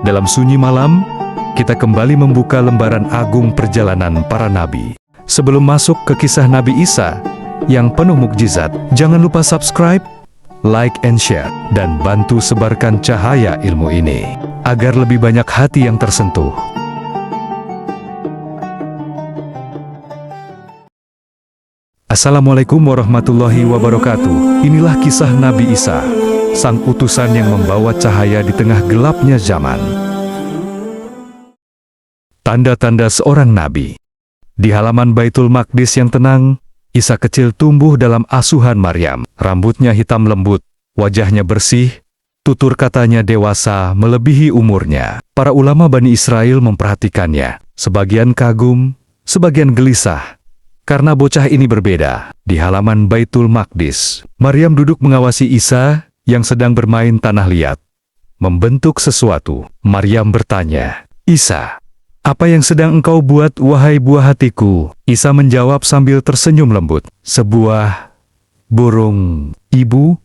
Dalam sunyi malam, kita kembali membuka lembaran agung perjalanan para nabi. Sebelum masuk ke kisah Nabi Isa yang penuh mukjizat, jangan lupa subscribe, like, and share, dan bantu sebarkan cahaya ilmu ini, agar lebih banyak hati yang tersentuh. Assalamualaikum warahmatullahi wabarakatuh. Inilah kisah Nabi Isa, sang utusan yang membawa cahaya di tengah gelapnya zaman. Tanda-tanda seorang nabi. Di halaman Baitul Maqdis yang tenang, Isa kecil tumbuh dalam asuhan Maryam. Rambutnya hitam lembut, wajahnya bersih, tutur katanya dewasa melebihi umurnya. Para ulama Bani Israel memperhatikannya. Sebagian kagum, sebagian gelisah, karena bocah ini berbeda. Di halaman Baitul Maqdis, Maryam duduk mengawasi Isa yang sedang bermain tanah liat. Membentuk sesuatu, Maryam bertanya, "Isa, apa yang sedang engkau buat, wahai buah hatiku?" Isa menjawab sambil tersenyum lembut, "Sebuah burung, Ibu.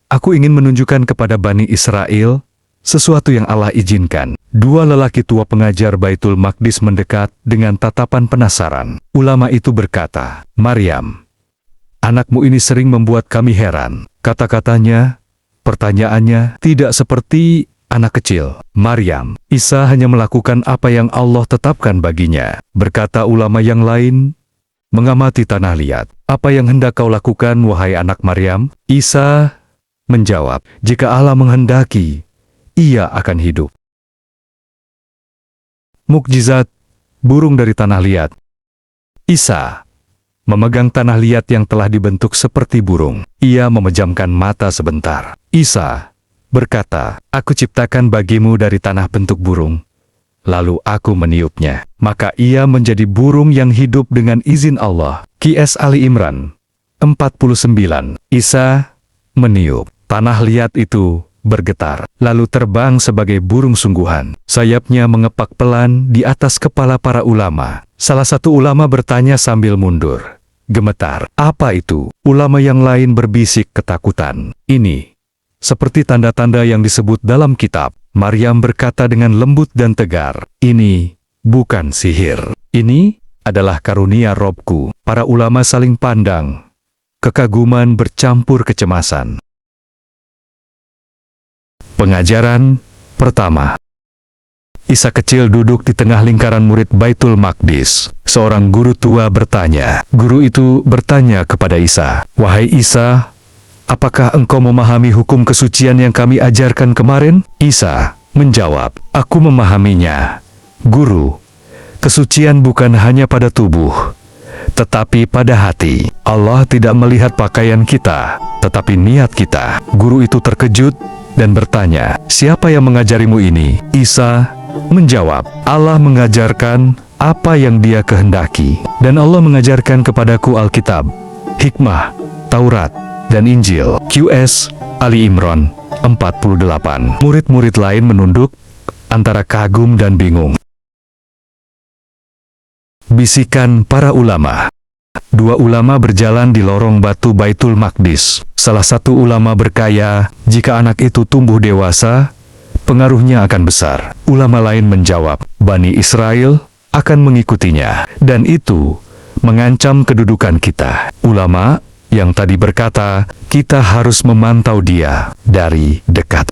Aku ingin menunjukkan kepada Bani Israel sesuatu yang Allah izinkan." Dua lelaki tua pengajar Baitul Maqdis mendekat dengan tatapan penasaran. Ulama itu berkata, "Maryam, anakmu ini sering membuat kami heran. Kata-katanya, pertanyaannya tidak seperti anak kecil." "Maryam, Isa hanya melakukan apa yang Allah tetapkan baginya," berkata ulama yang lain, mengamati tanah liat. "Apa yang hendak kau lakukan, wahai anak Maryam?" Isa menjawab, "Jika Allah menghendaki, ia akan hidup." Mukjizat burung dari tanah liat. Isa memegang tanah liat yang telah dibentuk seperti burung. Ia memejamkan mata sebentar. Isa berkata, "Aku ciptakan bagimu dari tanah bentuk burung, lalu aku meniupnya, maka ia menjadi burung yang hidup dengan izin Allah." QS Ali Imran 49. Isa meniup. Tanah liat itu bergetar, lalu terbang sebagai burung sungguhan. Sayapnya mengepak pelan di atas kepala para ulama. Salah satu ulama bertanya sambil mundur, gemetar, "Apa itu?" Ulama yang lain berbisik ketakutan. "Ini seperti tanda-tanda yang disebut dalam kitab." Maryam berkata dengan lembut dan tegar, "Ini bukan sihir. Ini adalah karunia Robku." Para ulama saling pandang. Kekaguman bercampur kecemasan. Pengajaran pertama. Isa kecil duduk di tengah lingkaran murid Baitul Maqdis. Seorang guru tua bertanya. Guru itu bertanya kepada Isa, "Wahai Isa, apakah engkau memahami hukum kesucian yang kami ajarkan kemarin?" Isa menjawab, "Aku memahaminya, Guru. Kesucian bukan hanya pada tubuh, tetapi pada hati. Allah tidak melihat pakaian kita, tetapi niat kita." Guru itu terkejut dan bertanya, "Siapa yang mengajarimu ini?" Isa menjawab, "Allah mengajarkan apa yang Dia kehendaki. Dan Allah mengajarkan kepadaku Alkitab, hikmah, Taurat, dan Injil." QS Ali Imran 48. Murid-murid lain menunduk antara kagum dan bingung. Bisikan para ulama. Dua ulama berjalan di lorong batu Baitul Maqdis. Salah satu ulama berkaya, "Jika anak itu tumbuh dewasa, pengaruhnya akan besar." Ulama lain menjawab, "Bani Israel akan mengikutinya, dan itu mengancam kedudukan kita." Ulama yang tadi berkata, "Kita harus memantau dia dari dekat."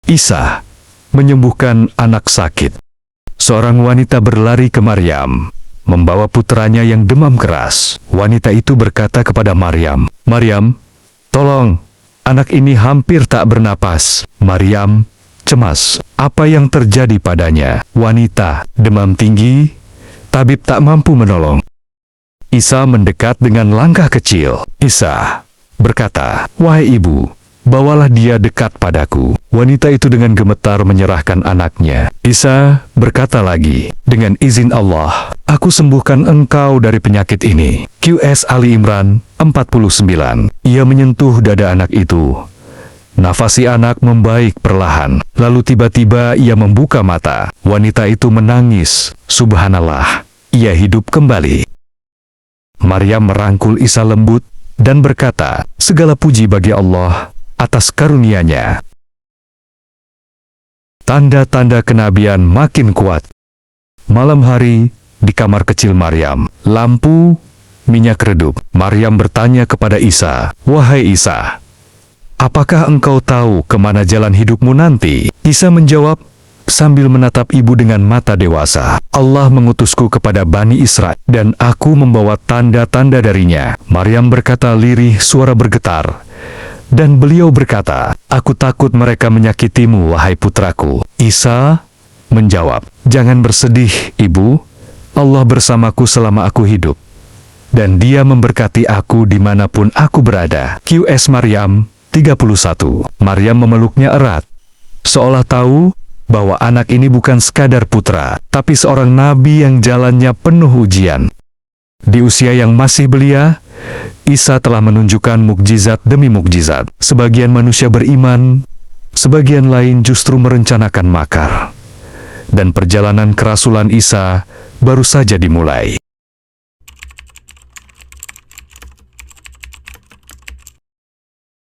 Isa menyembuhkan anak sakit. Seorang wanita berlari ke Maryam, membawa putranya yang demam keras. Wanita itu berkata kepada Maryam, "Maryam, tolong, anak ini hampir tak bernapas." Maryam cemas. Apa yang terjadi padanya? Wanita, demam tinggi, tabib tak mampu menolong. Isa mendekat dengan langkah kecil. Isa berkata, "Wahai ibu, bawalah dia dekat padaku." Wanita itu dengan gemetar menyerahkan anaknya. Isa berkata lagi, "Dengan izin Allah, aku sembuhkan engkau dari penyakit ini." QS Ali Imran 49. Ia menyentuh dada anak itu. Nafas si anak membaik perlahan. Lalu tiba-tiba ia membuka mata. Wanita itu menangis. Subhanallah, ia hidup kembali. Maryam merangkul Isa lembut dan berkata, "Segala puji bagi Allah atas karunia-Nya." Tanda-tanda kenabian makin kuat. Malam hari, di kamar kecil Maryam, lampu, minyak redup. Maryam bertanya kepada Isa, "Wahai Isa, apakah engkau tahu kemana jalan hidupmu nanti?" Isa menjawab, sambil menatap ibu dengan mata dewasa, "Allah mengutusku kepada Bani Israel, dan aku membawa tanda-tanda darinya." Maryam berkata lirih, suara bergetar. Dan beliau berkata, "Aku takut mereka menyakitimu, wahai putraku." Isa menjawab, "Jangan bersedih, ibu. Allah bersamaku selama aku hidup. Dan dia memberkati aku dimanapun aku berada." QS Maryam 31. Maryam memeluknya erat, seolah tahu bahwa anak ini bukan sekadar putra, tapi seorang nabi yang jalannya penuh ujian. Di usia yang masih belia, Isa telah menunjukkan mukjizat demi mukjizat. Sebagian manusia beriman, sebagian lain justru merencanakan makar. Dan perjalanan kerasulan Isa baru saja dimulai.